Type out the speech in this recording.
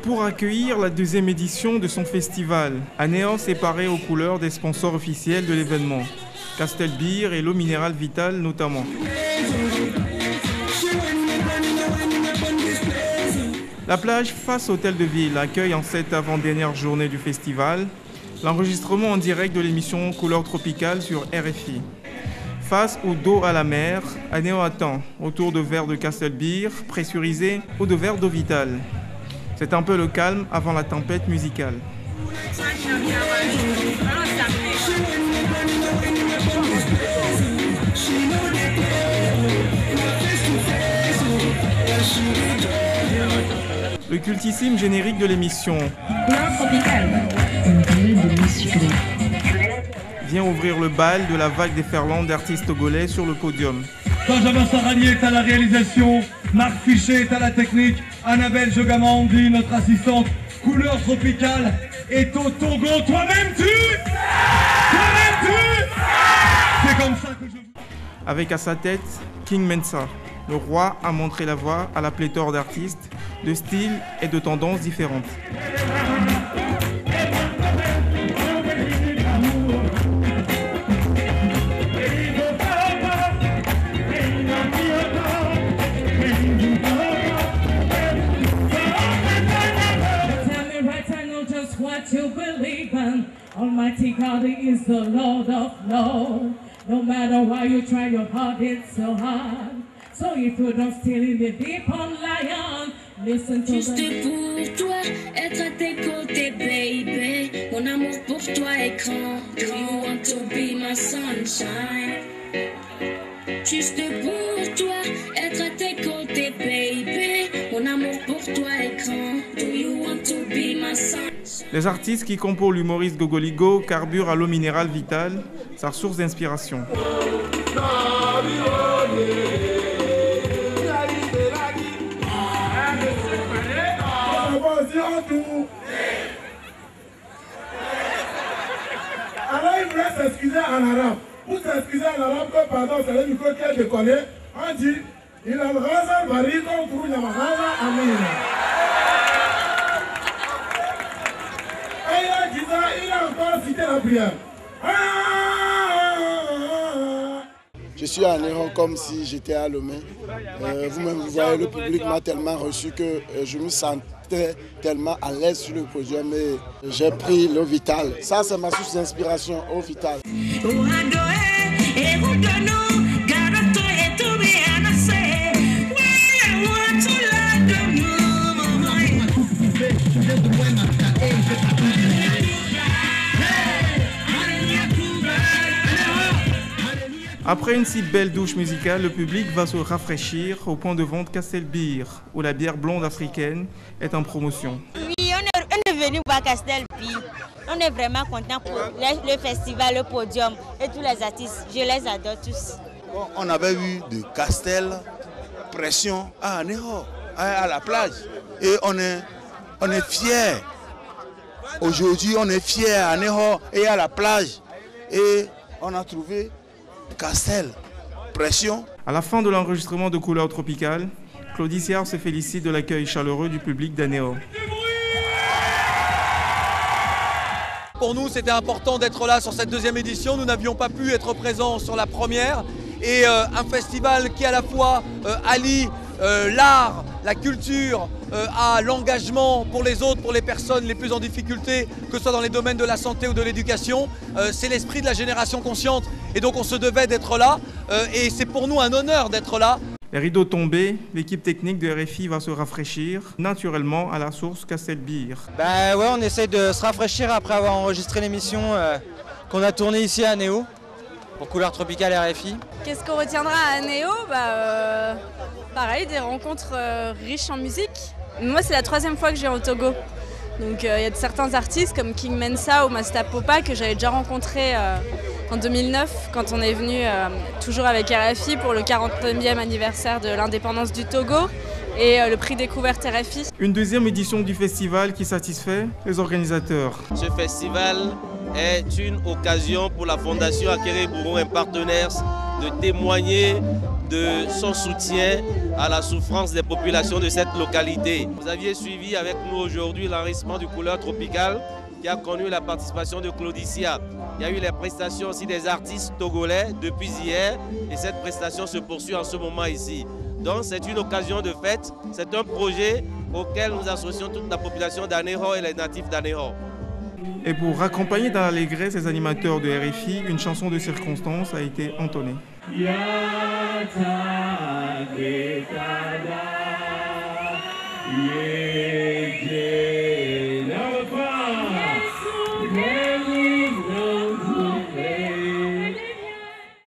Pour accueillir la deuxième édition de son festival, Anéo s'est paré aux couleurs des sponsors officiels de l'événement, Castel Beer et l'eau minérale Vital notamment. La plage face Hôtel de Ville accueille en cette avant-dernière journée du festival l'enregistrement en direct de l'émission Couleurs Tropicales sur RFI. Face ou dos à la mer, Anéo attend autour de verres de Castel Beer pressurisés ou de verres d'eau Vital. C'est un peu le calme avant la tempête musicale. Le cultissime générique de l'émission vient ouvrir le bal de la vague déferlante d'artistes togolais sur le podium. Benjamin Sarani est à la réalisation, Marc Fichet est à la technique, Annabelle Jogamandi, notre assistante, Couleurs Tropicales, est au Togo. Toi-même tu C'est comme ça que je... Avec à sa tête King Mensa, le roi a montré la voie à la pléthore d'artistes, de styles et de tendances différentes. Almighty God is the Lord of Lords. No matter why you try your hard, it's so hard. So if you don't steal in the deep on lion, listen to Juste pour toi, être à tes côtés, baby. Mon amour pour toi est grand. Do you want to be my sunshine? Juste pour toi, être à tes côtés, baby. Mon amour pour toi est grand. Do you want to be my sunshine? Les artistes qui composent l'humoriste Gogoligo carburent à l'eau minérale Vital, sa source d'inspiration. Alors il voulait s'excuser en arabe. Pour s'excuser en arabe, que pardon, c'est le micro qui a décollé. On dit, il a le raza barito, pour le raza amina. Il a encore cité la prière. Je suis à Anéo comme si j'étais à Lomé. Vous-même, vous voyez, le public m'a tellement reçu que je me sentais tellement à l'aise sur le podium et j'ai pris l'eau Vital. Ça, c'est ma source d'inspiration, eau Vital. Après une si belle douche musicale, le public va se rafraîchir au point de vente Castel Beer, où la bière blonde africaine est en promotion. Oui, on est venu voir Castel Beer. On est vraiment content pour le festival, le podium et tous les artistes. Je les adore tous. On avait eu de Castel, pression à Anéo, à la plage. Et on est fiers. Aujourd'hui, on est fiers à Anéo et à la plage. Et on a trouvé Castel, pression. À la fin de l'enregistrement de Couleurs Tropicales, Claudie Siard se félicite de l'accueil chaleureux du public d'Anéo. Pour nous, c'était important d'être là sur cette deuxième édition. Nous n'avions pas pu être présents sur la première. Et un festival qui à la fois allie l'art, la culture, à l'engagement pour les autres, pour les personnes les plus en difficulté, que ce soit dans les domaines de la santé ou de l'éducation. C'est l'esprit de la génération consciente et donc on se devait d'être là et c'est pour nous un honneur d'être là. Les rideaux tombés, l'équipe technique de RFI va se rafraîchir naturellement à la source Castel Beer. Bah ouais, on essaie de se rafraîchir après avoir enregistré l'émission qu'on a tournée ici à Anéo pour Couleurs Tropicales RFI. Qu'est-ce qu'on retiendra à Anéo? Pareil, des rencontres riches en musique. Moi, c'est la 3e fois que je viens au Togo. Donc il y a certains artistes comme King Mensa ou Master Popa que j'avais déjà rencontrés en 2009 quand on est venu toujours avec RFI pour le 40e anniversaire de l'indépendance du Togo et le prix découverte RFI. Une deuxième édition du festival qui satisfait les organisateurs. Ce festival est une occasion pour la Fondation Akere Bouron et Partenaires de témoigner de son soutien à la souffrance des populations de cette localité. Vous aviez suivi avec nous aujourd'hui l'enregistrement du Couleur Tropicale qui a connu la participation de Claudicia. Il y a eu les prestations aussi des artistes togolais depuis hier et cette prestation se poursuit en ce moment ici. Donc c'est une occasion de fête, c'est un projet auquel nous associons toute la population d'Anéro et les natifs d'Anéro. Et pour accompagner dans l'allégresse les animateurs de RFI, une chanson de circonstance a été entonnée. Yata